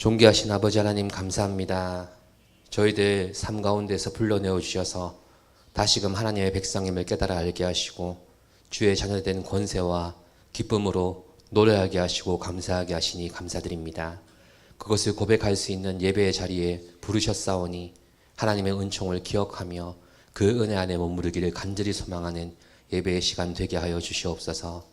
존귀하신 아버지 하나님 감사합니다. 저희들 삶 가운데서 불러내어 주셔서 다시금 하나님의 백성임을 깨달아 알게 하시고 주의 자녀된 권세와 기쁨으로 노래하게 하시고 감사하게 하시니 감사드립니다. 그것을 고백할 수 있는 예배의 자리에 부르셨사오니 하나님의 은총을 기억하며 그 은혜 안에 머무르기를 간절히 소망하는 예배의 시간 되게 하여 주시옵소서.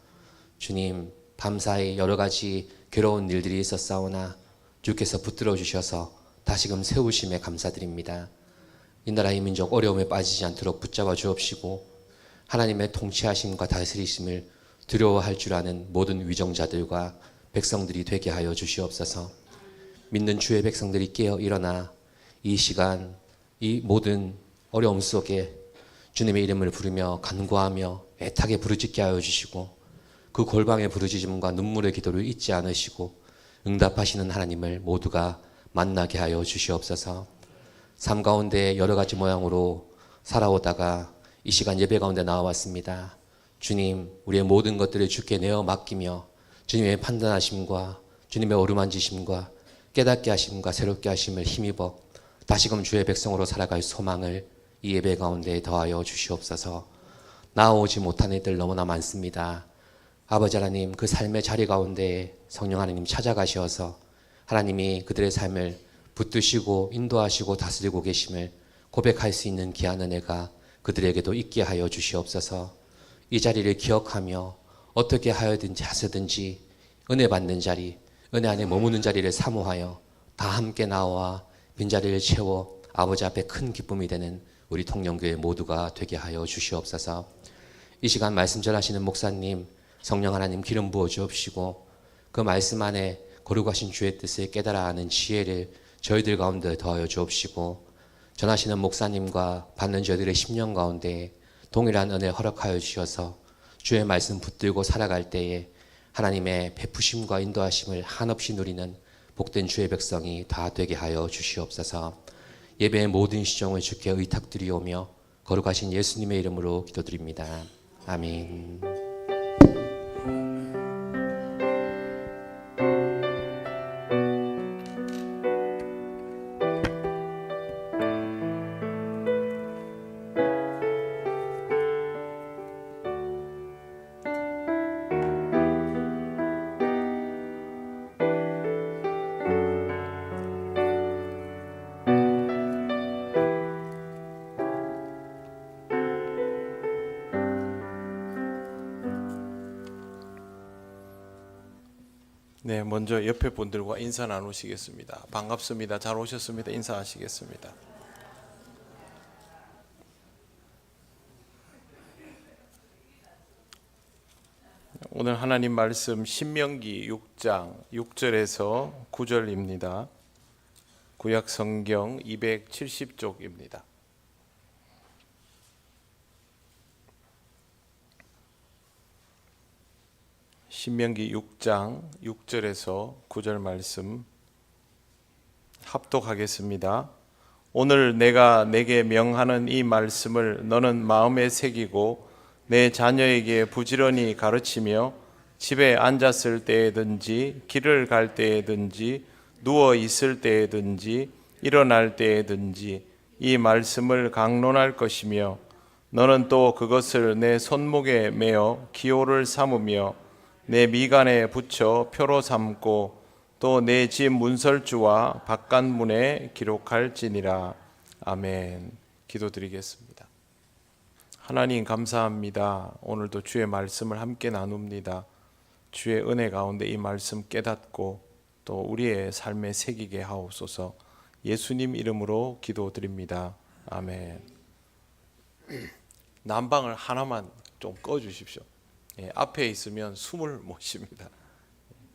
주님, 밤사이 여러 가지 괴로운 일들이 있었사오나 주께서 붙들어 주셔서 다시금 세우심에 감사드립니다. 이 나라 이 민족 어려움에 빠지지 않도록 붙잡아 주옵시고 하나님의 통치하심과 다스리심을 두려워할 줄 아는 모든 위정자들과 백성들이 되게 하여 주시옵소서. 믿는 주의 백성들이 깨어 일어나 이 시간 이 모든 어려움 속에 주님의 이름을 부르며 간구하며 애타게 부르짖게 하여 주시고 그 골방의 부르짖음과 눈물의 기도를 잊지 않으시고 응답하시는 하나님을 모두가 만나게 하여 주시옵소서. 삶 가운데 여러 가지 모양으로 살아오다가 이 시간 예배 가운데 나와왔습니다. 주님, 우리의 모든 것들을 주께 내어 맡기며 주님의 판단하심과 주님의 어루만지심과 깨닫게 하심과 새롭게 하심을 힘입어 다시금 주의 백성으로 살아갈 소망을 이 예배 가운데 더하여 주시옵소서. 나아오지 못한 이들 너무나 많습니다. 아버지 하나님, 그 삶의 자리 가운데 성령 하나님 찾아가셔서 하나님이 그들의 삶을 붙드시고 인도하시고 다스리고 계심을 고백할 수 있는 귀한 은혜가 그들에게도 있게 하여 주시옵소서. 이 자리를 기억하며 어떻게 하여든지 하서든지 은혜 받는 자리, 은혜 안에 머무는 자리를 사모하여 다 함께 나와 빈자리를 채워 아버지 앞에 큰 기쁨이 되는 우리 통영교회 모두가 되게 하여 주시옵소서. 이 시간 말씀 전하시는 목사님, 성령 하나님 기름 부어 주옵시고 그 말씀 안에 거룩하신 주의 뜻을 깨달아 아는 지혜를 저희들 가운데 더하여 주옵시고 전하시는 목사님과 받는 저희들의 심령 가운데 동일한 은혜 허락하여 주셔서 주의 말씀 붙들고 살아갈 때에 하나님의 베푸심과 인도하심을 한없이 누리는 복된 주의 백성이 다 되게 하여 주시옵소서. 예배의 모든 시종을 주께 의탁드리오며 거룩하신 예수님의 이름으로 기도드립니다. 아멘. 네, 먼저 옆에 분들과 인사 나누시겠습니다. 반갑습니다. 잘 오셨습니다. 인사하시겠습니다. 오늘 하나님 말씀 신명기 6장 6절에서 9절입니다. 구약 성경 270쪽입니다. 신명기 6장 6절에서 9절 말씀 합독하겠습니다. 오늘 내가 내게 명하는 이 말씀을 너는 마음에 새기고 내 자녀에게 부지런히 가르치며 집에 앉았을 때에든지 길을 갈 때에든지 누워 있을 때에든지 일어날 때에든지 이 말씀을 강론할 것이며 너는 또 그것을 내 손목에 매어 기호를 삼으며 내 미간에 붙여 표로 삼고 또 내 집 문설주와 바깥문에 기록할지니라. 아멘. 기도드리겠습니다. 하나님 감사합니다. 오늘도 주의 말씀을 함께 나눕니다. 주의 은혜 가운데 이 말씀 깨닫고 또 우리의 삶에 새기게 하옵소서. 예수님 이름으로 기도드립니다. 아멘. 난방을 하나만 좀 꺼주십시오. 앞에 있으면 숨을 못 쉽니다.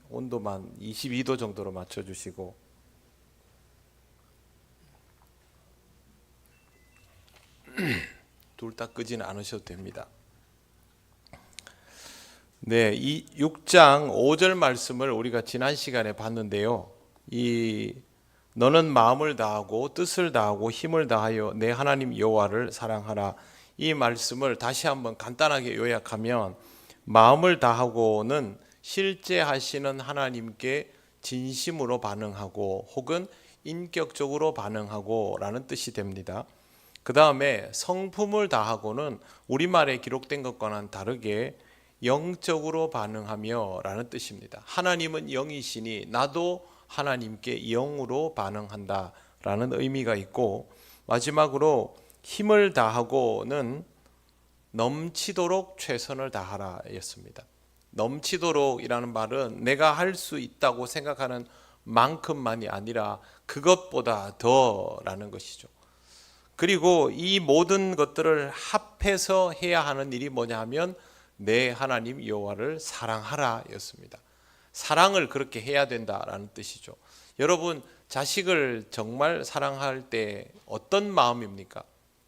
온도만 22도 정도로 맞춰주시고 둘 다 끄지는 않으셔도 됩니다. 네, 이 6장 5절 말씀을 우리가 지난 시간에 봤는데요. 이 너는 마음을 다하고 뜻을 다하고 힘을 다하여 내 하나님 여호와를 사랑하라. 이 말씀을 다시 한번 간단하게 요약하면 마음을 다하고는 실제 하시는 하나님께 진심으로 반응하고 혹은 인격적으로 반응하고 라는 뜻이 됩니다. 그 다음에 성품을 다하고는 우리말에 기록된 것과는 다르게 영적으로 반응하며 라는 뜻입니다. 하나님은 영이시니 나도 하나님께 영으로 반응한다 라는 의미가 있고, 마지막으로 힘을 다하고는 넘치도록 최선을 다하라 였습니다. 넘치도록이라는 말은 내가 할 수 있다고 생각하는 만큼만이 아니라 그것보다 더라는 것이죠. 그리고 이 모든 것들을 합해서 해야 하는 일이 뭐냐 하면 내 하나님 여호와를 사랑하라 였습니다. 사랑을 그렇게 해야 된다라는 뜻이죠. 여러분, 자식을 정말 사랑할 때 어떤 마음입니까?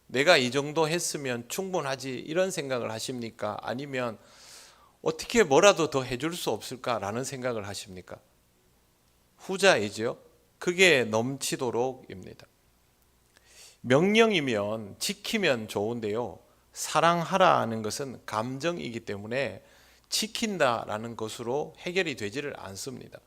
내가 이 정도 했으면 충분하지 이런 생각을 하십니까? 아니면 어떻게 뭐라도 더 해줄 수 없을까라는 생각을 하십니까? 후자이죠. 그게 넘치도록입니다. 명령이면 지키면 좋은데요, 사랑하라는 것은 감정이기 때문에 지킨다라는 것으로 해결이 되지를 않습니다.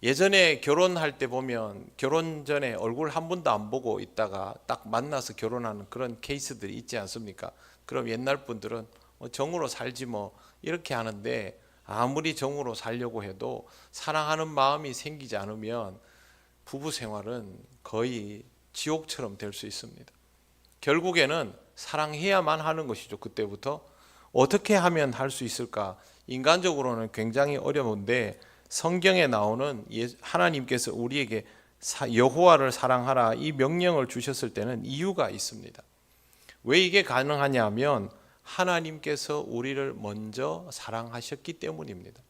예전에 결혼할 때 보면 결혼 전에 얼굴 한 번도 안 보고 있다가 딱 만나서 결혼하는 그런 케이스들이 있지 않습니까? 그럼 옛날 분들은 정으로 살지 뭐 이렇게 하는데, 아무리 정으로 살려고 해도 사랑하는 마음이 생기지 않으면 부부 생활은 거의 지옥처럼 될 수 있습니다. 결국에는 사랑해야만 하는 것이죠. 그때부터 어떻게 하면 할 수 있을까? 인간적으로는 굉장히 어려운데 성경에 나오는 하나님께서 우리에게 여호와를 사랑하라 이 명령을 주셨을 때는 이유가 있습니다. 왜 이게 가능하냐 하면 하나님께서 우리를 먼저 사랑하셨기 때문입니다.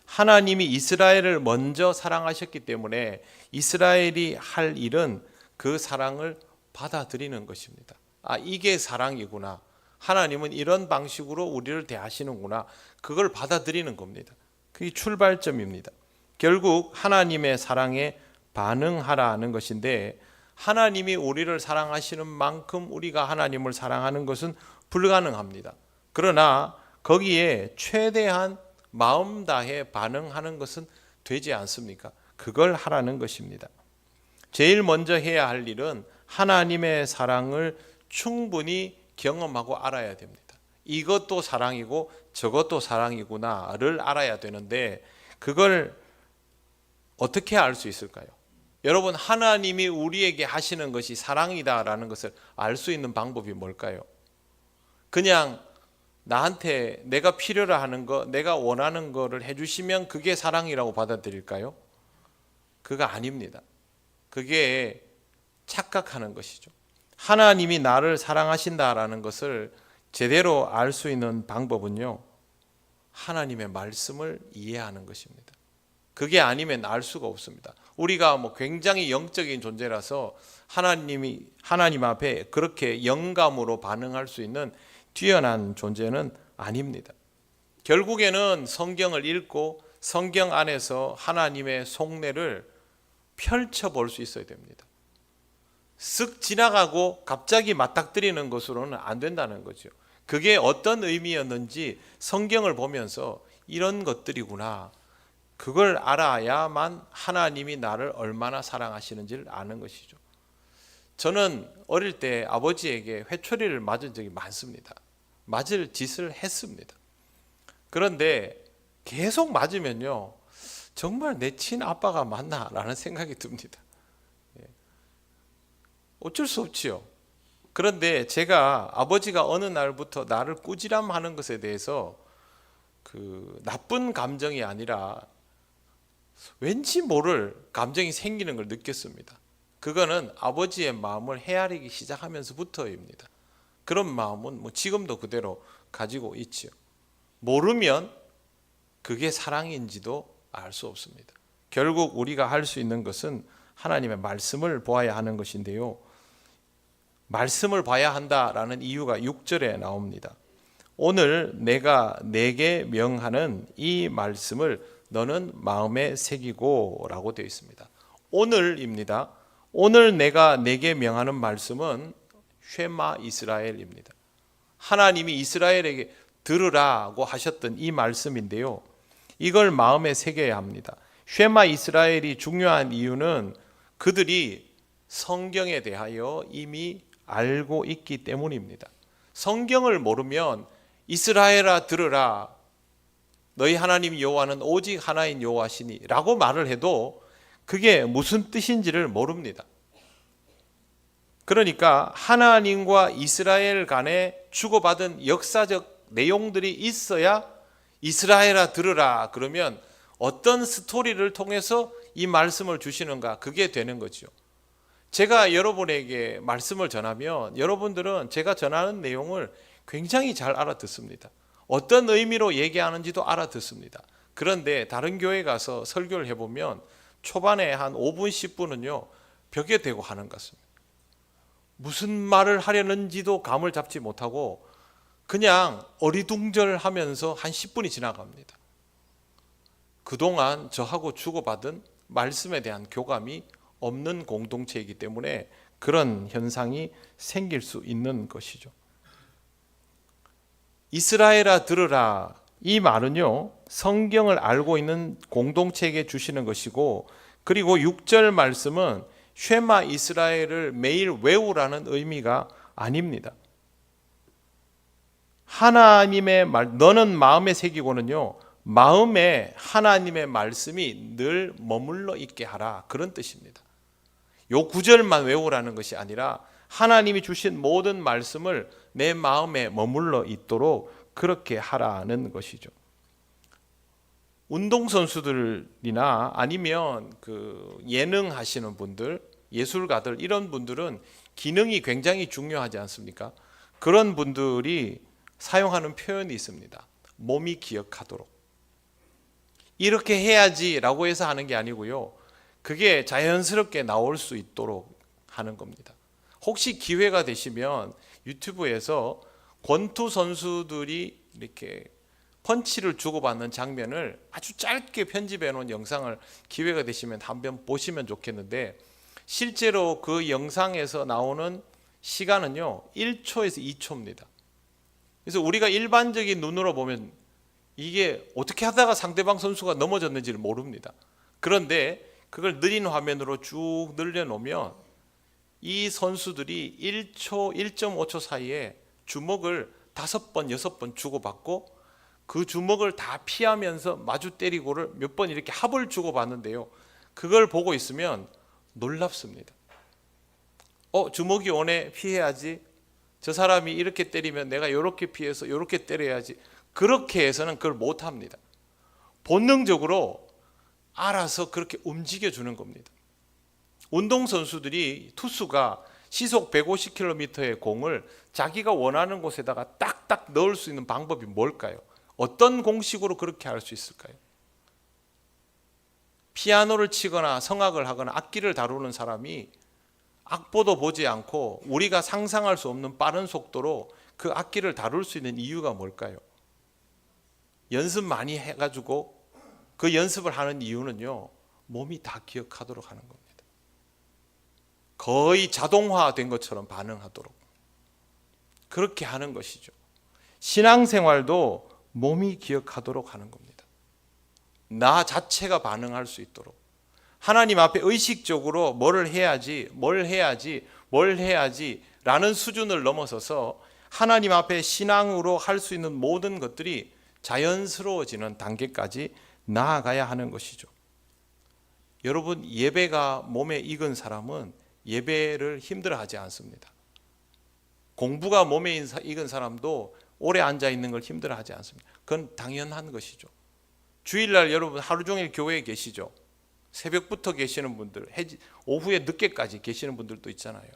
하나님이 이스라엘을 먼저 사랑하셨기 때문에 이스라엘이 할 일은 그 사랑을 받아들이는 것입니다. 아, 이게 사랑이구나. 하나님은 이런 방식으로 우리를 대하시는구나. 그걸 받아들이는 겁니다. 그게 출발점입니다. 결국 하나님의 사랑에 반응하라는 것인데, 하나님이 우리를 사랑하시는 만큼 우리가 하나님을 사랑하는 것은 불가능합니다. 그러나 거기에 최대한 마음 다해 반응하는 것은 되지 않습니까? 그걸 하라는 것입니다. 제일 먼저 해야 할 일은 하나님의 사랑을 충분히 경험하고 알아야 됩니다. 이것도 사랑이고 저것도 사랑이구나를 알아야 되는데, 그걸 어떻게 알 수 있을까요? 여러분, 하나님이 우리에게 하시는 것이 사랑이다라는 것을 알 수 있는 방법이 뭘까요? 그냥 나한테 내가 필요로 하는 거, 내가 원하는 거를 해주시면 그게 사랑이라고 받아들일까요? 그거 아닙니다. 그게 착각하는 것이죠. 하나님이 나를 사랑하신다라는 것을 제대로 알 수 있는 방법은요, 하나님의 말씀을 이해하는 것입니다. 그게 아니면 알 수가 없습니다. 우리가 굉장히 영적인 존재라서 하나님 앞에 그렇게 영감으로 반응할 수 있는 뛰어난 존재는 아닙니다. 결국에는 성경을 읽고 성경 안에서 하나님의 속내를 펼쳐볼 수 있어야 됩니다. 쓱 지나가고 갑자기 맞닥뜨리는 것으로는 안 된다는 거죠. 그게 어떤 의미였는지 성경을 보면서 이런 것들이구나, 그걸 알아야만 하나님이 나를 얼마나 사랑하시는지를 아는 것이죠. 저는 어릴 때 아버지에게 회초리를 맞은 적이 많습니다. 맞을 짓을 했습니다. 그런데 계속 맞으면요, 정말 내 친아빠가 맞나? 라는 생각이 듭니다. 어쩔 수 없지요. 그런데 제가 아버지가 어느 날부터 나를 꾸지람하는 것에 대해서 그 나쁜 감정이 아니라 왠지 모를 감정이 생기는 걸 느꼈습니다. 그거는 아버지의 마음을 헤아리기 시작하면서부터입니다. 그런 마음은 지금도 그대로 가지고 있지요. 모르면 그게 사랑인지도 알 수 없습니다. 결국 우리가 할 수 있는 것은 하나님의 말씀을 보아야 하는 것인데요, 말씀을 봐야 한다라는 이유가 6절에 나옵니다. 오늘 내가 내게 명하는 이 말씀을 너는 마음에 새기고 라고 되어 있습니다. 오늘입니다. 오늘 내가 내게 명하는 말씀은 쉐마 이스라엘입니다. 하나님이 이스라엘에게 들으라고 하셨던 이 말씀인데요, 이걸 마음에 새겨야 합니다. 쉐마 이스라엘이 중요한 이유는 그들이 성경에 대하여 이미 알고 있기 때문입니다. 성경을 모르면 이스라엘아 들으라, 너희 하나님 여호와는 오직 하나인 여호와시니 라고 말을 해도 그게 무슨 뜻인지를 모릅니다. 그러니까 하나님과 이스라엘 간에 주고받은 역사적 내용들이 있어야 이스라엘아 들으라 그러면 어떤 스토리를 통해서 이 말씀을 주시는가, 그게 되는 거죠. 제가 여러분에게 말씀을 전하면 여러분들은 제가 전하는 내용을 굉장히 잘 알아듣습니다. 어떤 의미로 얘기하는지도 알아듣습니다. 그런데 다른 교회 가서 설교를 해보면 초반에 한 5분 10분은요 벽에 대고 하는 것 같습니다. 무슨 말을 하려는지도 감을 잡지 못하고 그냥 어리둥절하면서 한 10분이 지나갑니다. 그동안 저하고 주고받은 말씀에 대한 교감이 없는 공동체이기 때문에 그런 현상이 생길 수 있는 것이죠. 이스라엘아 들으라, 이 말은요 성경을 알고 있는 공동체에게 주시는 것이고, 그리고 6절 말씀은 쉐마 이스라엘을 매일 외우라는 의미가 아닙니다. 하나님의 말, 너는 마음에 새기고는요 마음에 하나님의 말씀이 늘 머물러 있게 하라, 그런 뜻입니다. 요 구절만 외우라는 것이 아니라 하나님이 주신 모든 말씀을 내 마음에 머물러 있도록 그렇게 하라는 것이죠. 운동선수들이나 아니면 그 예능 하시는 분들, 예술가들, 이런 분들은 기능이 굉장히 중요하지 않습니까? 그런 분들이 사용하는 표현이 있습니다. 몸이 기억하도록. 이렇게 해야지 라고 해서 하는 게 아니고요, 그게 자연스럽게 나올 수 있도록 하는 겁니다. 혹시 기회가 되시면 유튜브에서 권투 선수들이 이렇게 펀치를 주고받는 장면을 아주 짧게 편집해 놓은 영상을 기회가 되시면 한번 보시면 좋겠는데, 실제로 그 영상에서 나오는 시간은요 1초에서 2초입니다. 그래서 우리가 일반적인 눈으로 보면 이게 어떻게 하다가 상대방 선수가 넘어졌는지를 모릅니다. 그런데 그걸 느린 화면으로 쭉 늘려놓으면 이 선수들이 1초, 1.5초 사이에 주먹을 5번, 6번 주고받고 그 주먹을 다 피하면서 마주 때리고를 몇 번 이렇게 합을 주고받는데요, 그걸 보고 있으면 놀랍습니다. 주먹이 오네, 피해야지. 저 사람이 이렇게 때리면 내가 이렇게 피해서 이렇게 때려야지. 그렇게 해서는 그걸 못합니다. 본능적으로 알아서 그렇게 움직여주는 겁니다. 운동선수들이, 투수가 시속 150km의 공을 자기가 원하는 곳에다가 딱딱 넣을 수 있는 방법이 뭘까요? 어떤 공식으로 그렇게 할 수 있을까요? 피아노를 치거나 성악을 하거나 악기를 다루는 사람이 악보도 보지 않고 우리가 상상할 수 없는 빠른 속도로 그 악기를 다룰 수 있는 이유가 뭘까요? 연습 많이 해가지고 그 연습을 하는 이유는요, 몸이 다 기억하도록 하는 겁니다. 거의 자동화된 것처럼 반응하도록 그렇게 하는 것이죠. 신앙생활도 몸이 기억하도록 하는 겁니다. 나 자체가 반응할 수 있도록 하나님 앞에 의식적으로 뭘 해야지 라는 수준을 넘어서서 하나님 앞에 신앙으로 할 수 있는 모든 것들이 자연스러워지는 단계까지 나아가야 하는 것이죠. 여러분, 예배가 몸에 익은 사람은 예배를 힘들어하지 않습니다. 공부가 몸에 익은 사람도 오래 앉아 있는 걸 힘들어하지 않습니다. 그건 당연한 것이죠. 주일날 여러분 하루 종일 교회에 계시죠. 새벽부터 계시는 분들, 오후에 늦게까지 계시는 분들도 있잖아요.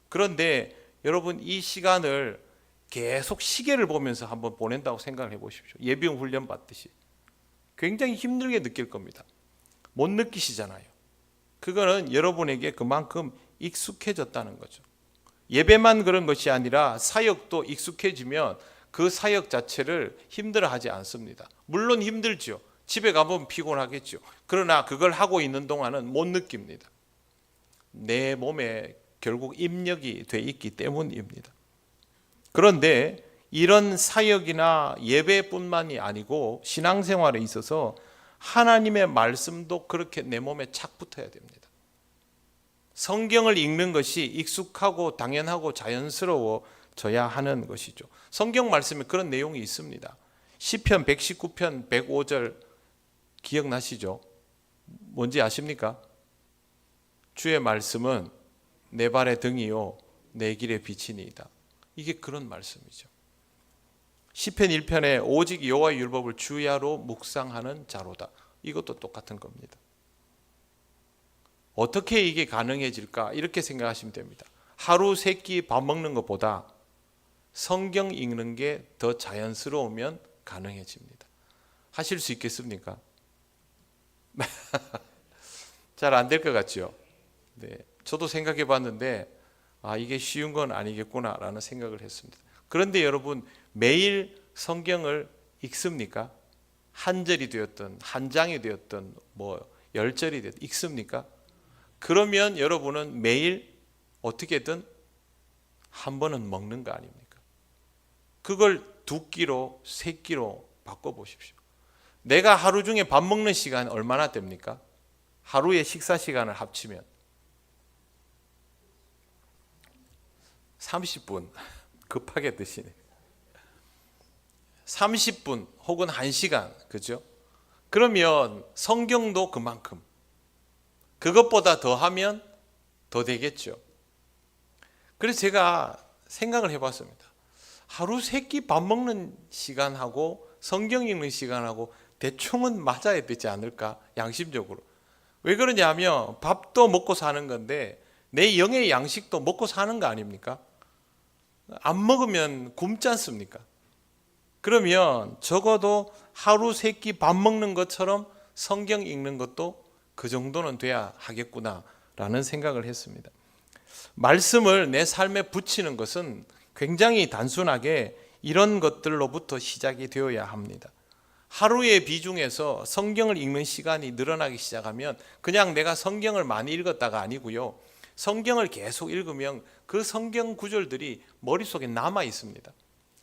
그런데 여러분, 이 시간을 계속 시계를 보면서 한번 보낸다고 생각을 해보십시오. 예비군 훈련 받듯이 굉장히 힘들게 느낄 겁니다. 못 느끼시잖아요. 그거는 여러분에게 그만큼 익숙해졌다는 거죠. 예배만 그런 것이 아니라 사역도 익숙해지면 그 사역 자체를 힘들어하지 않습니다. 물론 힘들죠. 집에 가보면 피곤하겠죠. 그러나 그걸 하고 있는 동안은 못 느낍니다. 내 몸에 결국 입력이 돼 있기 때문입니다. 그런데 이런 사역이나 예배뿐만이 아니고 신앙생활에 있어서 하나님의 말씀도 그렇게 내 몸에 착 붙어야 됩니다. 성경을 읽는 것이 익숙하고 당연하고 자연스러워져야 하는 것이죠. 성경 말씀에 그런 내용이 있습니다. 시편 119편 105절 기억나시죠? 뭔지 아십니까? 주의 말씀은 내 발의 등이요 내 길의 빛이니이다. 이게 그런 말씀이죠. 시편 1편에 오직 여호와의 율법을 주야로 묵상하는 자로다. 이것도 똑같은 겁니다. 어떻게 이게 가능해질까? 이렇게 생각하시면 됩니다. 하루 3끼 밥 먹는 것보다 성경 읽는 게 더 자연스러우면 가능해집니다. 하실 수 있겠습니까? 잘 안 될 것 같죠? 네, 저도 생각해 봤는데 이게 쉬운 건 아니겠구나라는 생각을 했습니다. 그런데 여러분, 매일 성경을 읽습니까? 한 절이 되었든 한 장이 되었든 10절이 되었든 읽습니까? 그러면 여러분은 매일 어떻게든 한 번은 먹는 거 아닙니까? 그걸 2끼로 3끼로 바꿔보십시오. 내가 하루 중에 밥 먹는 시간 얼마나 됩니까? 하루의 식사 시간을 합치면 30분. 급하게 드시네. 30분 혹은 1시간, 그죠? 그러면 성경도 그만큼, 그것보다 더 하면 더 되겠죠. 그래서 제가 생각을 해봤습니다. 하루 3끼 밥 먹는 시간하고 성경 읽는 시간하고 대충은 맞아야 되지 않을까, 양심적으로. 왜 그러냐면 밥도 먹고 사는 건데 내 영의 양식도 먹고 사는 거 아닙니까? 안 먹으면 굶지 않습니까? 그러면 적어도 하루 3끼 밥 먹는 것처럼 성경 읽는 것도 그 정도는 돼야 하겠구나라는 생각을 했습니다. 말씀을 내 삶에 붙이는 것은 굉장히 단순하게 이런 것들로부터 시작이 되어야 합니다. 하루의 비중에서 성경을 읽는 시간이 늘어나기 시작하면 그냥 내가 성경을 많이 읽었다가 아니고요, 성경을 계속 읽으면 그 성경 구절들이 머릿속에 남아 있습니다.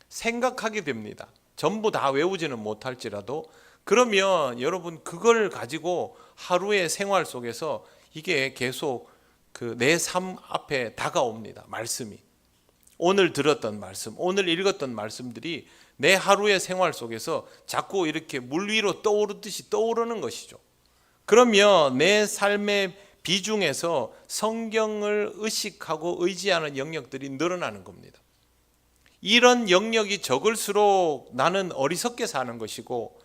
생각하게 됩니다. 전부 다 외우지는 못할지라도. 그러면 여러분, 그걸 가지고 하루의 생활 속에서 이게 계속 내 삶 앞에 다가옵니다. 말씀이. 오늘 들었던 말씀, 오늘 읽었던 말씀들이 내 하루의 생활 속에서 자꾸 이렇게 물 위로 떠오르듯이 떠오르는 것이죠. 그러면 내 삶의 비중에서 성경을 의식하고 의지하는 영역들이 늘어나는 겁니다. 이런 영역이 적을수록 나는 어리석게 사는 것이고,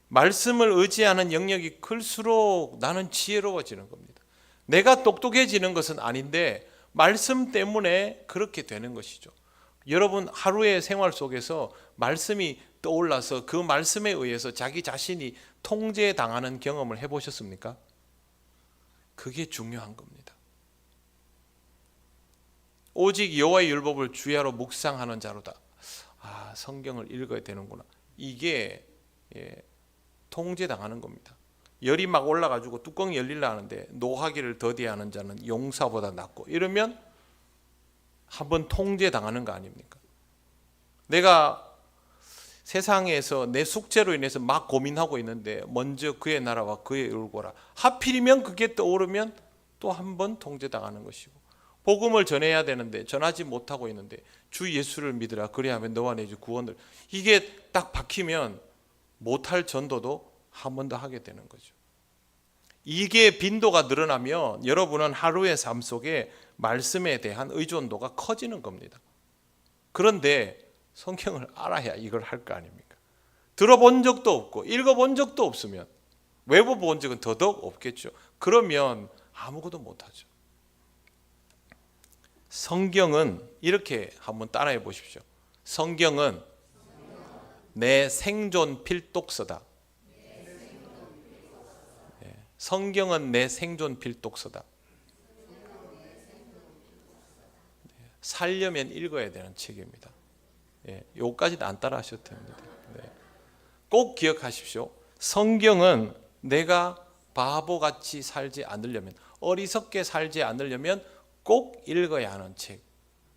말씀을 의지하는 영역이 클수록 나는 지혜로워지는 겁니다. 내가 똑똑해지는 것은 아닌데 말씀 때문에 그렇게 되는 것이죠. 여러분, 하루의 생활 속에서 말씀이 떠올라서 그 말씀에 의해서 자기 자신이 통제당하는 경험을 해보셨습니까? 그게 중요한 겁니다. 오직 여호와의 율법을 주야로 묵상하는 자로다. 성경을 읽어야 되는구나. 이게 통제당하는 겁니다. 열이 막 올라가지고 뚜껑이 열리려 하는데 노하기를 더디하는 자는 용사보다 낫고, 이러면 한번 통제당하는 거 아닙니까? 내가 세상에서 내 숙제로 인해서 막 고민하고 있는데 먼저 그의 나라와 그의 의를 하필이면 그게 떠오르면 또 한 번 통제당하는 것이고, 복음을 전해야 되는데 전하지 못하고 있는데 주 예수를 믿으라 그래야 하면 너와 내 주 구원을, 이게 딱 박히면 못할 전도도 한 번 더 하게 되는 거죠. 이게 빈도가 늘어나면 여러분은 하루의 삶 속에 말씀에 대한 의존도가 커지는 겁니다. 그런데 성경을 알아야 이걸 할 거 아닙니까? 들어본 적도 없고 읽어본 적도 없으면, 외워본 적은 더더욱 없겠죠. 그러면 아무것도 못하죠. 성경은 이렇게 한번 따라해 보십시오. 성경은 내 생존 필독서다. 성경은 내 생존 필독서다. 살려면 읽어야 되는 책입니다. 요까지도 안 따라 하셔도 됩니다. 꼭 기억하십시오. 성경은 내가 바보같이 살지 않으려면, 어리석게 살지 않으려면 꼭 읽어야 하는 책,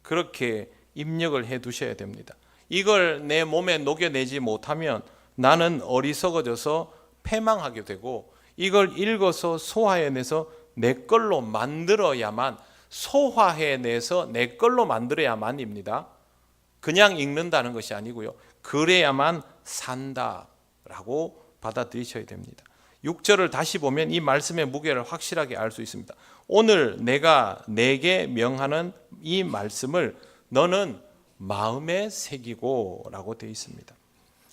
그렇게 입력을 해 두셔야 됩니다. 이걸 내 몸에 녹여내지 못하면 나는 어리석어져서 패망하게 되고 이걸 읽어서 소화해내서 내 걸로 만들어야만, 소화해내서 내 걸로 만들어야만입니다. 그냥 읽는다는 것이 아니고요. 그래야만 산다라고 받아들이셔야 됩니다. 6절을 다시 보면 이 말씀의 무게를 확실하게 알 수 있습니다. 오늘 내가 내게 명하는 이 말씀을 너는 마음에 새기고 라고 되어 있습니다.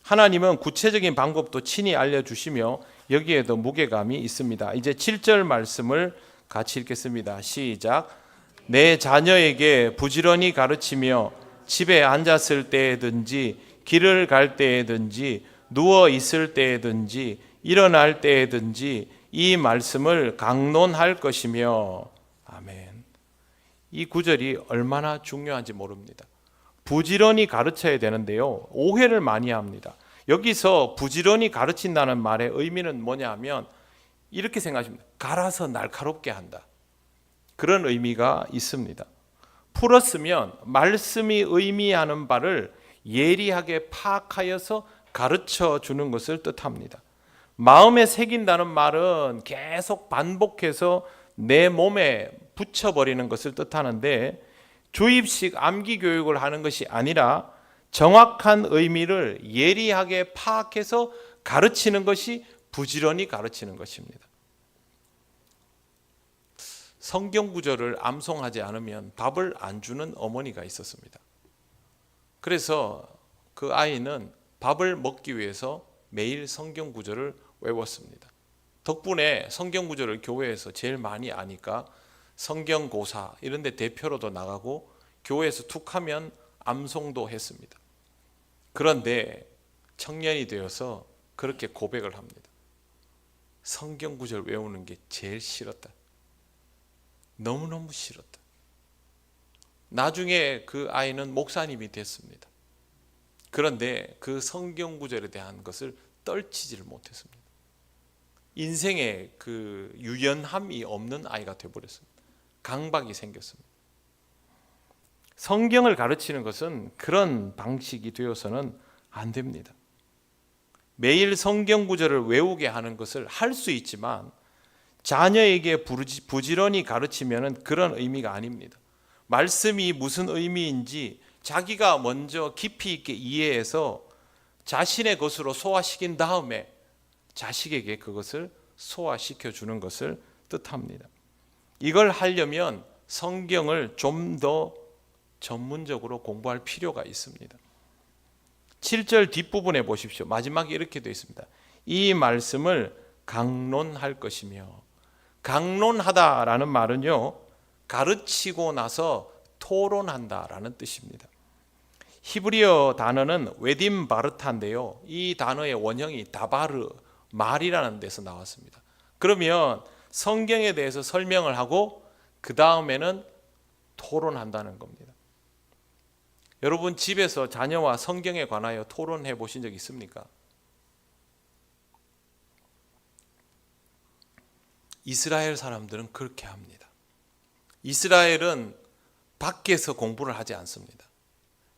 하나님은 구체적인 방법도 친히 알려주시며 여기에도 무게감이 있습니다. 이제 7절 말씀을 같이 읽겠습니다. 시작. 내 자녀에게 부지런히 가르치며 집에 앉았을 때에든지 길을 갈 때에든지 누워 있을 때에든지 일어날 때에든지 이 말씀을 강론할 것이며. 아멘. 이 구절이 얼마나 중요한지 모릅니다. 부지런히 가르쳐야 되는데요, 오해를 많이 합니다. 여기서 부지런히 가르친다는 말의 의미는 뭐냐 하면 이렇게 생각하십니다. 갈아서 날카롭게 한다, 그런 의미가 있습니다. 풀었으면 말씀이 의미하는 바를 예리하게 파악하여서 가르쳐 주는 것을 뜻합니다. 마음에 새긴다는 말은 계속 반복해서 내 몸에 붙여버리는 것을 뜻하는데, 주입식 암기 교육을 하는 것이 아니라 정확한 의미를 예리하게 파악해서 가르치는 것이 부지런히 가르치는 것입니다. 성경 구절을 암송하지 않으면 밥을 안 주는 어머니가 있었습니다. 그래서 그 아이는 밥을 먹기 위해서 매일 성경 구절을 외웠습니다. 덕분에 성경 구절을 교회에서 제일 많이 아니까 성경고사 이런 데 대표로도 나가고 교회에서 툭 하면 암송도 했습니다. 그런데 청년이 되어서 그렇게 고백을 합니다. 성경 구절 외우는 게 제일 싫었다. 너무너무 싫었다. 나중에 그 아이는 목사님이 됐습니다. 그런데 그 성경 구절에 대한 것을 떨치지를 못했습니다. 인생에 그 유연함이 없는 아이가 되어버렸습니다. 강박이 생겼습니다. 성경을 가르치는 것은 그런 방식이 되어서는 안 됩니다. 매일 성경 구절을 외우게 하는 것을 할 수 있지만 자녀에게 부지런히 가르치면 그런 의미가 아닙니다. 말씀이 무슨 의미인지 자기가 먼저 깊이 있게 이해해서 자신의 것으로 소화시킨 다음에 자식에게 그것을 소화시켜 주는 것을 뜻합니다. 이걸 하려면 성경을 좀 더 전문적으로 공부할 필요가 있습니다. 7절 뒷부분에 보십시오. 마지막에 이렇게 되어 있습니다. 이 말씀을 강론할 것이며. 강론하다라는 말은요, 가르치고 나서 토론한다라는 뜻입니다. 히브리어 단어는 웨딤 바르타인데요, 이 단어의 원형이 다바르, 말이라는 데서 나왔습니다. 그러면 성경에 대해서 설명을 하고 그 다음에는 토론한다는 겁니다. 여러분 집에서 자녀와 성경에 관하여 토론해 보신 적 있습니까? 이스라엘 사람들은 그렇게 합니다. 이스라엘은 밖에서 공부를 하지 않습니다.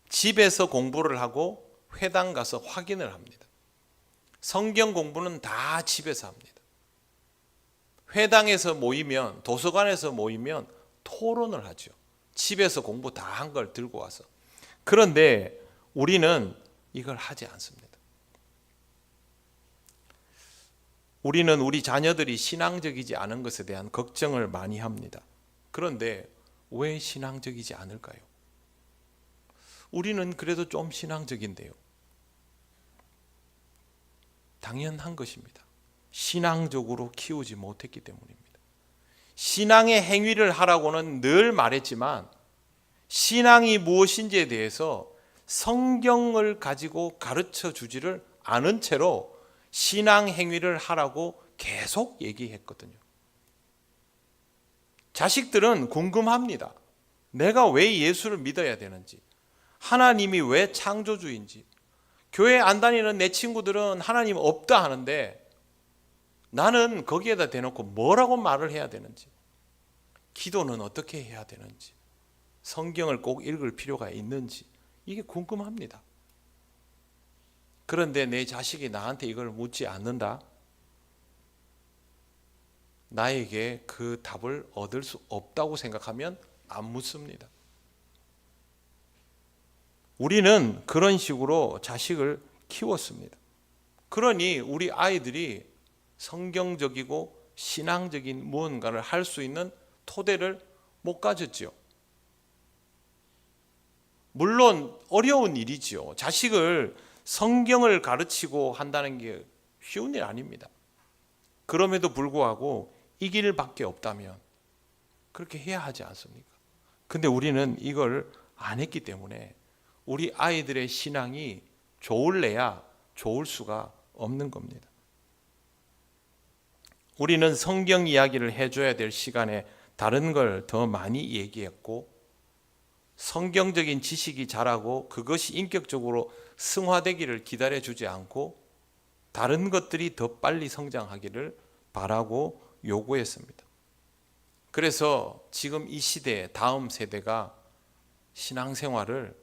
집에서 공부를 하고 회당 가서 확인을 합니다. 성경 공부는 다 집에서 합니다. 회당에서 모이면, 도서관에서 모이면 토론을 하죠. 집에서 공부 다 한 걸 들고 와서. 그런데 우리는 이걸 하지 않습니다. 우리는 우리 자녀들이 신앙적이지 않은 것에 대한 걱정을 많이 합니다. 그런데 왜 신앙적이지 않을까요? 우리는 그래도 좀 신앙적인데요. 당연한 것입니다. 신앙적으로 키우지 못했기 때문입니다. 신앙의 행위를 하라고는 늘 말했지만 신앙이 무엇인지에 대해서 성경을 가지고 가르쳐 주지를 않은 채로 신앙 행위를 하라고 계속 얘기했거든요. 자식들은 궁금합니다. 내가 왜 예수를 믿어야 되는지, 하나님이 왜 창조주인지. 교회 안 다니는 내 친구들은 하나님 없다 하는데 나는 거기에다 대놓고 뭐라고 말을 해야 되는지, 기도는 어떻게 해야 되는지, 성경을 꼭 읽을 필요가 있는지, 이게 궁금합니다. 그런데 내 자식이 나한테 이걸 묻지 않는다? 나에게 그 답을 얻을 수 없다고 생각하면 안 묻습니다. 우리는 그런 식으로 자식을 키웠습니다. 그러니 우리 아이들이 성경적이고 신앙적인 무언가를 할 수 있는 토대를 못 가졌지요. 물론 어려운 일이지요. 자식을 성경을 가르치고 한다는 게 쉬운 일 아닙니다. 그럼에도 불구하고 이 길밖에 없다면 그렇게 해야 하지 않습니까? 근데 우리는 이걸 안 했기 때문에 우리 아이들의 신앙이 좋을래야 좋을 수가 없는 겁니다. 우리는 성경 이야기를 해줘야 될 시간에 다른 걸 더 많이 얘기했고, 성경적인 지식이 자라고 그것이 인격적으로 승화되기를 기다려주지 않고 다른 것들이 더 빨리 성장하기를 바라고 요구했습니다. 그래서 지금 이 시대, 다음 세대가 신앙생활을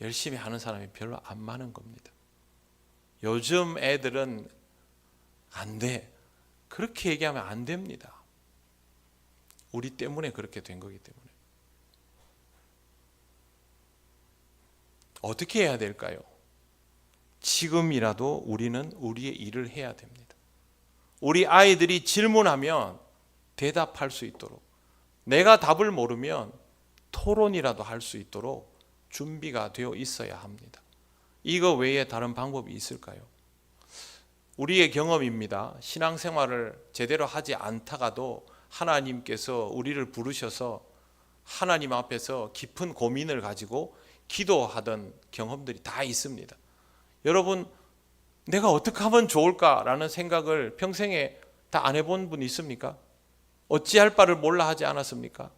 열심히 하는 사람이 별로 안 많은 겁니다. 요즘 애들은 안 돼. 그렇게 얘기하면 안 됩니다. 우리 때문에 그렇게 된 거기 때문에. 어떻게 해야 될까요? 지금이라도 우리는 우리의 일을 해야 됩니다. 우리 아이들이 질문하면 대답할 수 있도록, 내가 답을 모르면 토론이라도 할 수 있도록 준비가 되어 있어야 합니다. 이거 외에 다른 방법이 있을까요? 우리의 경험입니다. 신앙생활을 제대로 하지 않다가도 하나님께서 우리를 부르셔서 하나님 앞에서 깊은 고민을 가지고 기도하던 경험들이 다 있습니다. 여러분, 내가 어떻게 하면 좋을까라는 생각을 평생에 다 안 해본 분 있습니까? 어찌할 바를 몰라 하지 않았습니까?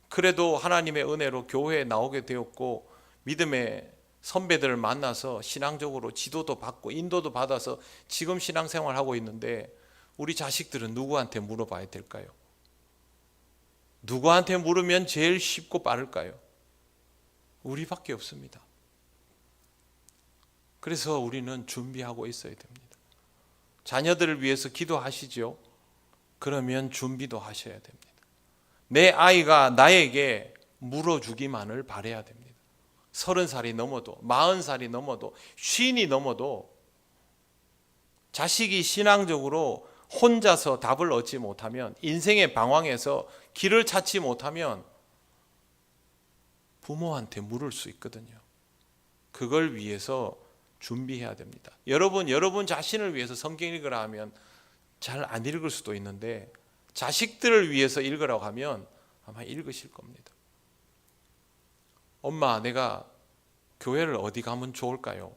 그래도 하나님의 은혜로 교회에 나오게 되었고 믿음의 선배들을 만나서 신앙적으로 지도도 받고 인도도 받아서 지금 신앙생활을 하고 있는데, 우리 자식들은 누구한테 물어봐야 될까요? 누구한테 물으면 제일 쉽고 빠를까요? 우리밖에 없습니다. 그래서 우리는 준비하고 있어야 됩니다. 자녀들을 위해서 기도하시죠? 그러면 준비도 하셔야 됩니다. 내 아이가 나에게 물어주기만을 바라야 됩니다. 30살이 넘어도 40살이 넘어도 50이 넘어도 자식이 신앙적으로 혼자서 답을 얻지 못하면, 인생의 방황에서 길을 찾지 못하면 부모한테 물을 수 있거든요. 그걸 위해서 준비해야 됩니다. 여러분 자신을 위해서 성경 읽으라 하면 잘 안 읽을 수도 있는데, 자식들을 위해서 읽으라고 하면 아마 읽으실 겁니다. 엄마, 내가 교회를 어디 가면 좋을까요?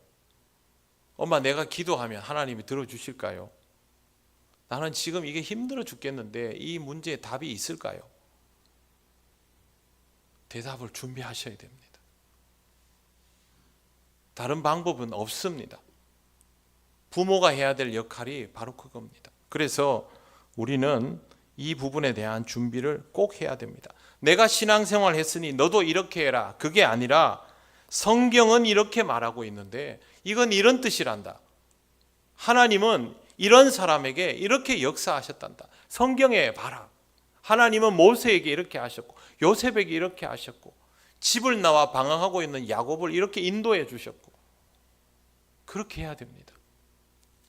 엄마, 내가 기도하면 하나님이 들어주실까요? 나는 지금 이게 힘들어 죽겠는데 이 문제에 답이 있을까요? 대답을 준비하셔야 됩니다. 다른 방법은 없습니다. 부모가 해야 될 역할이 바로 그겁니다. 그래서 우리는 이 부분에 대한 준비를 꼭 해야 됩니다. 내가 신앙생활 했으니 너도 이렇게 해라. 그게 아니라 성경은 이렇게 말하고 있는데 이건 이런 뜻이란다. 하나님은 이런 사람에게 이렇게 역사하셨단다. 성경에 봐라. 하나님은 모세에게 이렇게 하셨고 요셉에게 이렇게 하셨고 집을 나와 방황하고 있는 야곱을 이렇게 인도해 주셨고, 그렇게 해야 됩니다.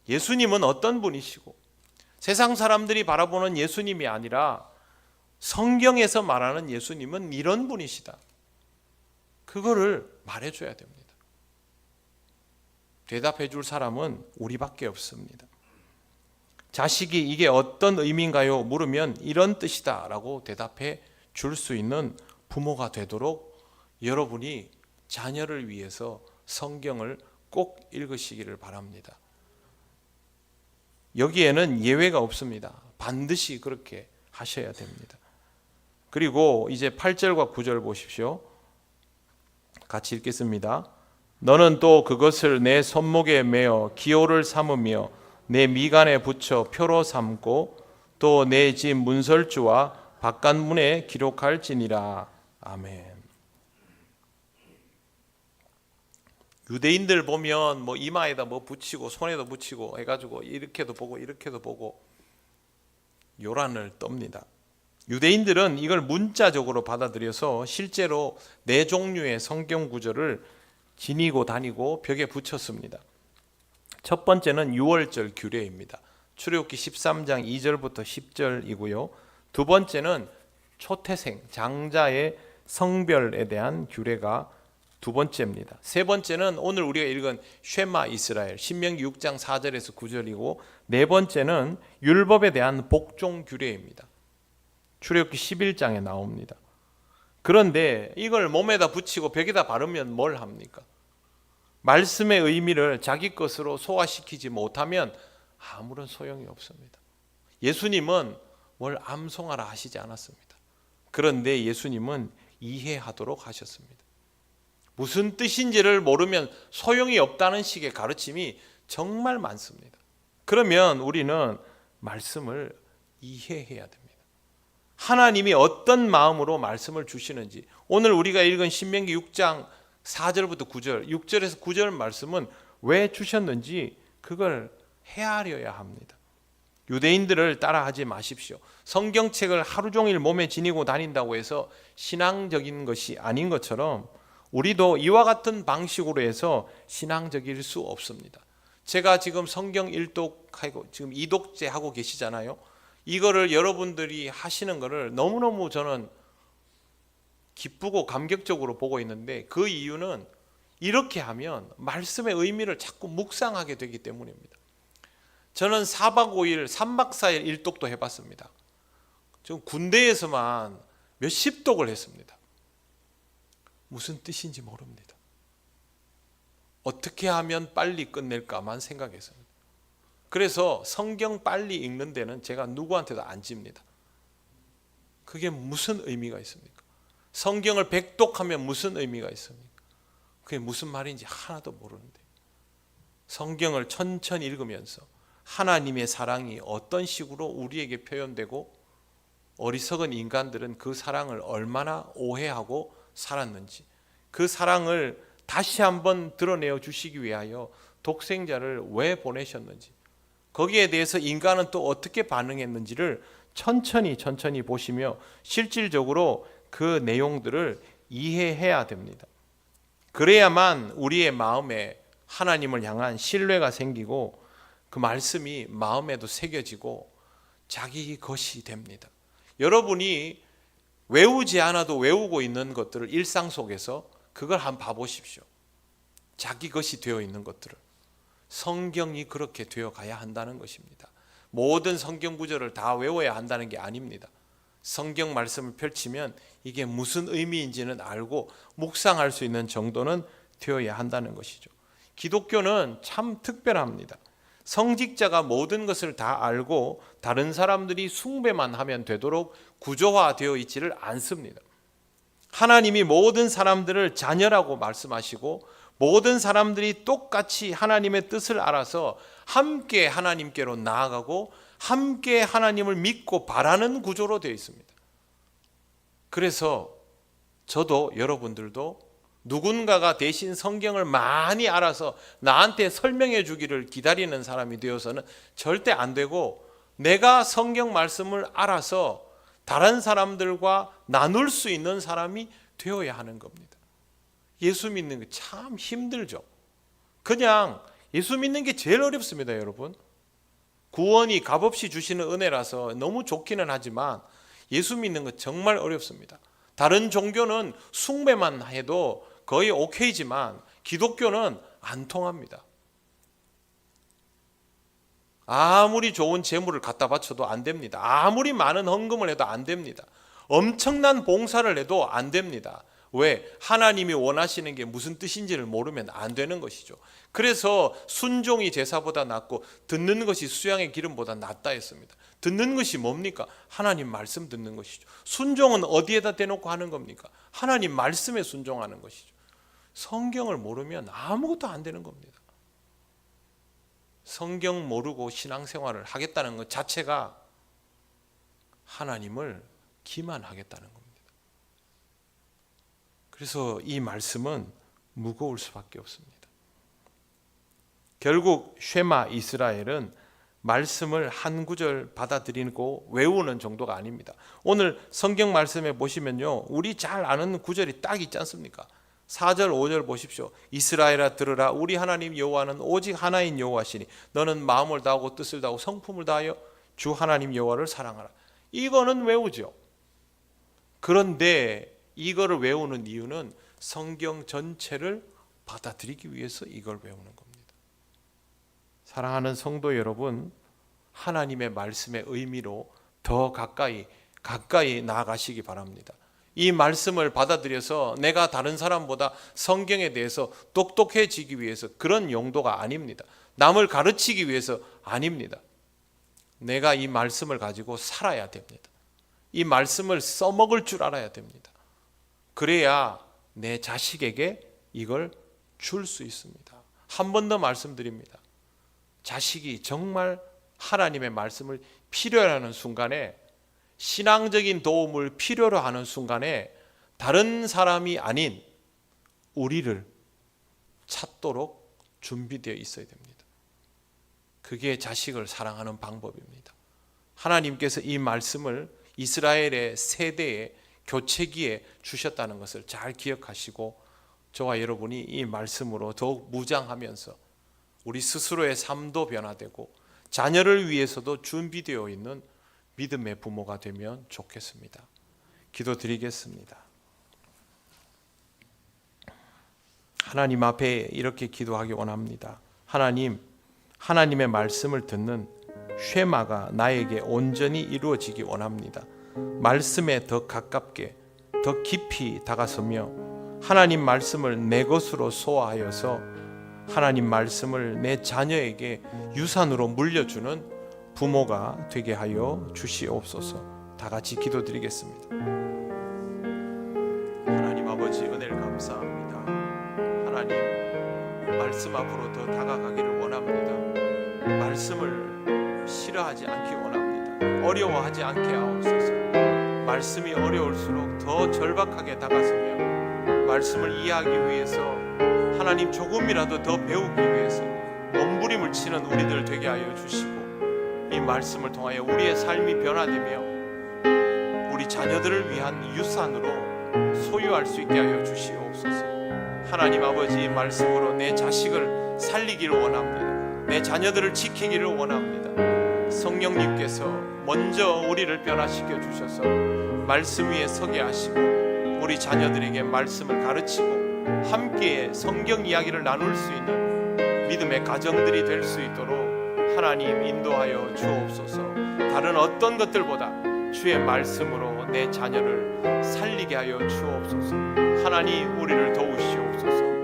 예수님은 어떤 분이시고 세상 사람들이 바라보는 예수님이 아니라 성경에서 말하는 예수님은 이런 분이시다. 그거를 말해줘야 됩니다. 대답해 줄 사람은 우리밖에 없습니다. 자식이 이게 어떤 의미인가요? 물으면 이런 뜻이다 라고 대답해 줄 수 있는 부모가 되도록 여러분이 자녀를 위해서 성경을 꼭 읽으시기를 바랍니다. 여기에는 예외가 없습니다. 반드시 그렇게 하셔야 됩니다. 그리고 이제 8절과 9절 보십시오. 같이 읽겠습니다. 너는 또 그것을 내 손목에 매어 기호를 삼으며 내 미간에 붙여 표로 삼고 또 내 집 문설주와 바깥문에 기록할지니라. 아멘. 유대인들 보면 뭐 이마에다 뭐 붙이고 손에도 붙이고 해가지고 이렇게도 보고 이렇게도 보고 요란을 떱니다. 유대인들은 이걸 문자적으로 받아들여서 실제로 네 종류의 성경 구절을 지니고 다니고 벽에 붙였습니다. 첫 번째는 유월절 규례입니다. 출애굽기 13장 2절부터 10절이고요. 두 번째는 초태생, 장자의 성별에 대한 규례가 두 번째입니다. 세 번째는 오늘 우리가 읽은 쉐마 이스라엘, 신명기 6장 4절에서 9절이고, 네 번째는 율법에 대한 복종 규례입니다. 출애굽기 11장에 나옵니다. 그런데 이걸 몸에다 붙이고 벽에다 바르면 뭘 합니까? 말씀의 의미를 자기 것으로 소화시키지 못하면 아무런 소용이 없습니다. 예수님은 뭘 암송하라 하시지 않았습니다. 그런데 예수님은 이해하도록 하셨습니다. 무슨 뜻인지를 모르면 소용이 없다는 식의 가르침이 정말 많습니다. 그러면 우리는 말씀을 이해해야 됩니다. 하나님이 어떤 마음으로 말씀을 주시는지, 오늘 우리가 읽은 신명기 6장 4절부터 9절, 6절에서 9절 말씀은 왜 주셨는지 그걸 헤아려야 합니다. 유대인들을 따라하지 마십시오. 성경책을 하루 종일 몸에 지니고 다닌다고 해서 신앙적인 것이 아닌 것처럼 우리도 이와 같은 방식으로 해서 신앙적일 수 없습니다. 제가 지금 성경 1독하고 지금 2독째 하고 계시잖아요. 이거를 여러분들이 하시는 거를 너무너무 저는 기쁘고 감격적으로 보고 있는데, 그 이유는 이렇게 하면 말씀의 의미를 자꾸 묵상하게 되기 때문입니다. 저는 4박 5일, 3박 4일 1독도 해봤습니다. 지금 군대에서만 몇십 독을 했습니다. 무슨 뜻인지 모릅니다. 어떻게 하면 빨리 끝낼까만 생각했습니다. 그래서 성경 빨리 읽는 데는 제가 누구한테도 안 집니다. 그게 무슨 의미가 있습니까? 성경을 100독하면 무슨 의미가 있습니까? 그게 무슨 말인지 하나도 모르는데, 성경을 천천히 읽으면서 하나님의 사랑이 어떤 식으로 우리에게 표현되고 어리석은 인간들은 그 사랑을 얼마나 오해하고 살았는지, 그 사랑을 다시 한번 드러내어 주시기 위하여 독생자를 왜 보내셨는지, 거기에 대해서 인간은 또 어떻게 반응했는지를 천천히 보시며 실질적으로 그 내용들을 이해해야 됩니다. 그래야만 우리의 마음에 하나님을 향한 신뢰가 생기고 그 말씀이 마음에도 새겨지고 자기 것이 됩니다. 여러분이 외우지 않아도 외우고 있는 것들을 일상 속에서 그걸 한번 봐보십시오. 자기 것이 되어 있는 것들을. 성경이 그렇게 되어 가야 한다는 것입니다. 모든 성경 구절을 다 외워야 한다는 게 아닙니다. 성경 말씀을 펼치면 이게 무슨 의미인지는 알고 묵상할 수 있는 정도는 되어야 한다는 것이죠. 기독교는 참 특별합니다. 성직자가 모든 것을 다 알고 다른 사람들이 숭배만 하면 되도록 구조화되어 있지를 않습니다. 하나님이 모든 사람들을 자녀라고 말씀하시고 모든 사람들이 똑같이 하나님의 뜻을 알아서 함께 하나님께로 나아가고 함께 하나님을 믿고 바라는 구조로 되어 있습니다. 그래서 저도 여러분들도 누군가가 대신 성경을 많이 알아서 나한테 설명해 주기를 기다리는 사람이 되어서는 절대 안 되고, 내가 성경 말씀을 알아서 다른 사람들과 나눌 수 있는 사람이 되어야 하는 겁니다. 예수 믿는 게 참 힘들죠. 그냥 예수 믿는 게 제일 어렵습니다, 여러분. 구원이 값없이 주시는 은혜라서 너무 좋기는 하지만 예수 믿는 거 정말 어렵습니다. 다른 종교는 숭배만 해도 거의 오케이지만 기독교는 안 통합니다. 아무리 좋은 재물을 갖다 바쳐도 안 됩니다. 아무리 많은 헌금을 해도 안 됩니다. 엄청난 봉사를 해도 안 됩니다. 왜? 하나님이 원하시는 게 무슨 뜻인지를 모르면 안 되는 것이죠. 그래서 순종이 제사보다 낫고 듣는 것이 수양의 기름보다 낫다 했습니다. 듣는 것이 뭡니까? 하나님 말씀 듣는 것이죠. 순종은 어디에다 대놓고 하는 겁니까? 하나님 말씀에 순종하는 것이죠. 성경을 모르면 아무것도 안 되는 겁니다. 성경 모르고 신앙생활을 하겠다는 것 자체가 하나님을 기만하겠다는 겁니다. 그래서 이 말씀은 무거울 수밖에 없습니다. 결국 쉐마 이스라엘은 말씀을 한 구절 받아들이고 외우는 정도가 아닙니다. 오늘 성경 말씀에 보시면요, 우리 잘 아는 구절이 딱 있지 않습니까? 4절 5절 보십시오. 이스라엘아 들으라, 우리 하나님 여호와는 오직 하나인 여호와시니 너는 마음을 다하고 뜻을 다하고 성품을 다하여 주 하나님 여호와를 사랑하라. 이거는 외우죠. 그런데 이거를 외우는 이유는 성경 전체를 받아들이기 위해서 이걸 외우는 겁니다. 사랑하는 성도 여러분, 하나님의 말씀의 의미로 더 가까이 나아가시기 바랍니다. 이 말씀을 받아들여서 내가 다른 사람보다 성경에 대해서 똑똑해지기 위해서 그런 용도가 아닙니다. 남을 가르치기 위해서 아닙니다. 내가 이 말씀을 가지고 살아야 됩니다. 이 말씀을 써먹을 줄 알아야 됩니다. 그래야 내 자식에게 이걸 줄 수 있습니다. 한 번 더 말씀드립니다. 자식이 정말 하나님의 말씀을 필요로 하는 순간에, 신앙적인 도움을 필요로 하는 순간에 다른 사람이 아닌 우리를 찾도록 준비되어 있어야 됩니다. 그게 자식을 사랑하는 방법입니다. 하나님께서 이 말씀을 이스라엘의 세대의 교체기에 주셨다는 것을 잘 기억하시고, 저와 여러분이 이 말씀으로 더욱 무장하면서 우리 스스로의 삶도 변화되고 자녀를 위해서도 준비되어 있는 믿음의 부모가 되면 좋겠습니다. 기도드리겠습니다. 하나님 앞에 이렇게 기도하기 원합니다. 하나님, 하나님의 말씀을 듣는 쉐마가 나에게 온전히 이루어지기 원합니다. 말씀에 더 가깝게, 더 깊이 다가서며 하나님 말씀을 내 것으로 소화하여서 하나님 말씀을 내 자녀에게 유산으로 물려주는 부모가 되게 하여 주시옵소서. 다 같이 기도드리겠습니다. 하나님 아버지, 은혜를 감사합니다. 하나님, 말씀 앞으로 더 다가가기를 원합니다. 말씀을 싫어하지 않기 원합니다. 어려워하지 않게 하옵소서. 말씀이 어려울수록 더 절박하게 다가서며 말씀을 이해하기 위해서, 하나님 조금이라도 더 배우기 위해서 몸부림을 치는 우리들 되게 하여 주시고, 이 말씀을 통하여 우리의 삶이 변화되며 우리 자녀들을 위한 유산으로 소유할 수 있게 하여 주시옵소서. 하나님 아버지, 말씀으로 내 자식을 살리기를 원합니다. 내 자녀들을 지키기를 원합니다. 성령님께서 먼저 우리를 변화시켜 주셔서 말씀 위에 서게 하시고 우리 자녀들에게 말씀을 가르치고 함께 성경 이야기를 나눌 수 있는 믿음의 가정들이 될 수 있도록 하나님 인도하여 주옵소서. 다른 어떤 것들보다 주의 말씀으로 내 자녀를 살리게 하여 주옵소서. 하나님, 우리를 도우시옵소서.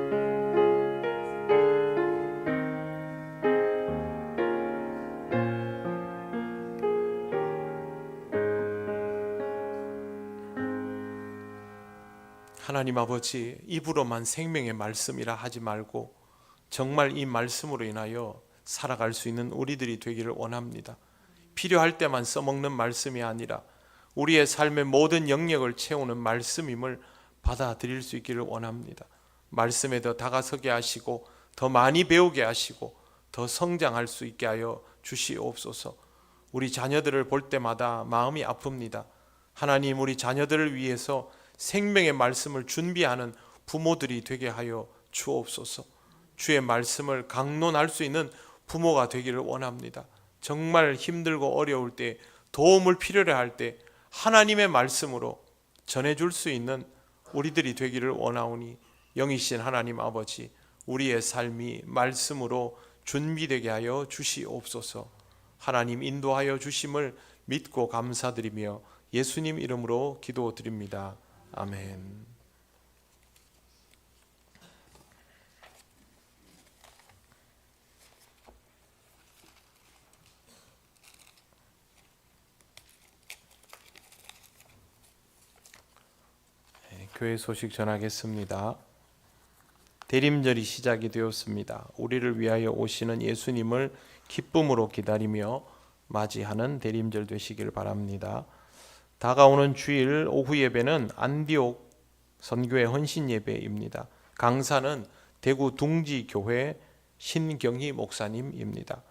하나님 아버지, 입으로만 생명의 말씀이라 하지 말고 정말 이 말씀으로 인하여 살아갈 수 있는 우리들이 되기를 원합니다. 필요할 때만 써먹는 말씀이 아니라 우리의 삶의 모든 영역을 채우는 말씀임을 받아들일 수 있기를 원합니다. 말씀에 더 다가서게 하시고 더 많이 배우게 하시고 더 성장할 수 있게 하여 주시옵소서. 우리 자녀들을 볼 때마다 마음이 아픕니다. 하나님, 우리 자녀들을 위해서 생명의 말씀을 준비하는 부모들이 되게 하여 주옵소서. 주의 말씀을 강론할 수 있는 부모가 되기를 원합니다. 정말 힘들고 어려울 때, 도움을 필요로 할 때 하나님의 말씀으로 전해줄 수 있는 우리들이 되기를 원하오니, 영이신 하나님 아버지, 우리의 삶이 말씀으로 준비되게 하여 주시옵소서. 하나님 인도하여 주심을 믿고 감사드리며 예수님 이름으로 기도드립니다. 아멘. 교회 소식 전하겠습니다. 대림절이 시작이 되었습니다. 우리를 위하여 오시는 예수님을 기쁨으로 기다리며 맞이하는 대림절 되시길 바랍니다. 다가오는 주일 오후 예배는 안디옥 선교회 헌신 예배입니다. 강사는 대구 둥지교회 신경희 목사님입니다.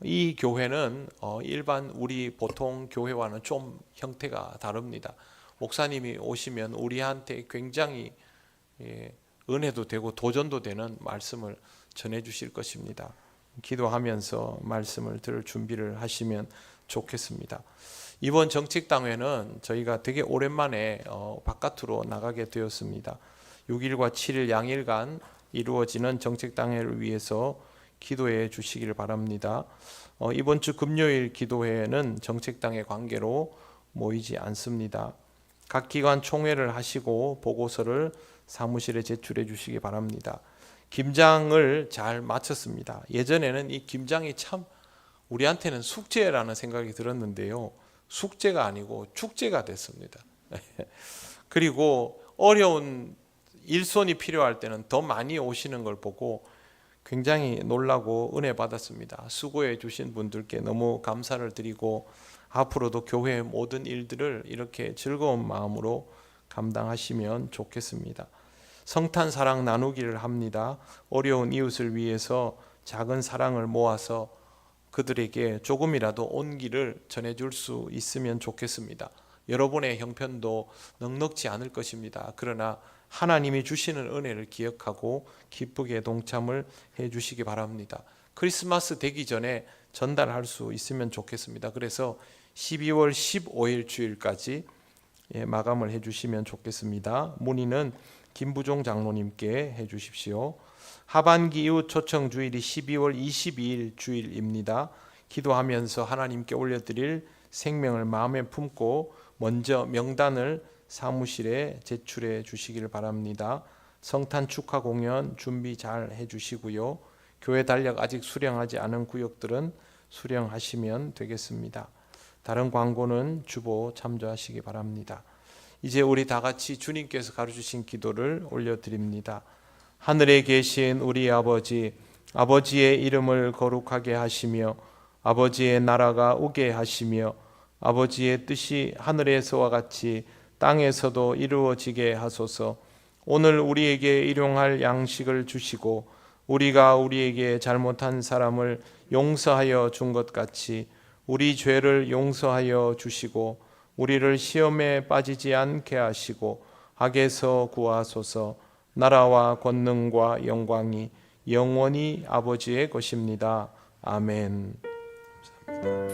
이 교회는 일반 우리 보통 교회와는 좀 형태가 다릅니다. 목사님이 오시면 우리한테 굉장히 은혜도 되고 도전도 되는 말씀을 전해 주실 것입니다. 기도하면서 말씀을 들을 준비를 하시면 좋겠습니다. 이번 정책당회는 저희가 되게 오랜만에 바깥으로 나가게 되었습니다. 6일과 7일 양일간 이루어지는 정책당회를 위해서 기도해 주시기를 바랍니다. 이번 주 금요일 기도회는 정책당회 관계로 모이지 않습니다. 각 기관 총회를 하시고 보고서를 사무실에 제출해 주시기 바랍니다. 김장을 잘 마쳤습니다. 예전에는 이 김장이 참 우리한테는 숙제라는 생각이 들었는데요. 숙제가 아니고 축제가 됐습니다. 그리고 어려운 일손이 필요할 때는 더 많이 오시는 걸 보고 굉장히 놀라고 은혜 받았습니다. 수고해 주신 분들께 너무 감사를 드리고 앞으로도 교회의 모든 일들을 이렇게 즐거운 마음으로 감당하시면 좋겠습니다. 성탄 사랑 나누기를 합니다. 어려운 이웃을 위해서 작은 사랑을 모아서 그들에게 조금이라도 온기를 전해줄 수 있으면 좋겠습니다. 여러분의 형편도 넉넉지 않을 것입니다. 그러나 하나님이 주시는 은혜를 기억하고 기쁘게 동참을 해 주시기 바랍니다. 크리스마스 되기 전에 전달할 수 있으면 좋겠습니다. 그래서 12월 15일 주일까지 마감을 해 주시면 좋겠습니다. 문의는 김부종 장로님께 해 주십시오. 하반기 이후 초청 주일이 12월 22일 주일입니다. 기도하면서 하나님께 올려드릴 생명을 마음에 품고 먼저 명단을 사무실에 제출해 주시기를 바랍니다. 성탄 축하 공연 준비 잘 해주시고요. 교회 달력 아직 수령하지 않은 구역들은 수령하시면 되겠습니다. 다른 광고는 주보 참조하시기 바랍니다. 이제 우리 다 같이 주님께서 가르치신 기도를 올려드립니다. 하늘에 계신 우리 아버지, 아버지의 이름을 거룩하게 하시며 아버지의 나라가 오게 하시며 아버지의 뜻이 하늘에서와 같이 땅에서도 이루어지게 하소서. 오늘 우리에게 일용할 양식을 주시고 우리가 우리에게 잘못한 사람을 용서하여 준 것 같이 우리 죄를 용서하여 주시고 우리를 시험에 빠지지 않게 하시고 악에서 구하소서. 나라와 권능과 영광이 영원히 아버지의 것입니다. 아멘. 감사합니다.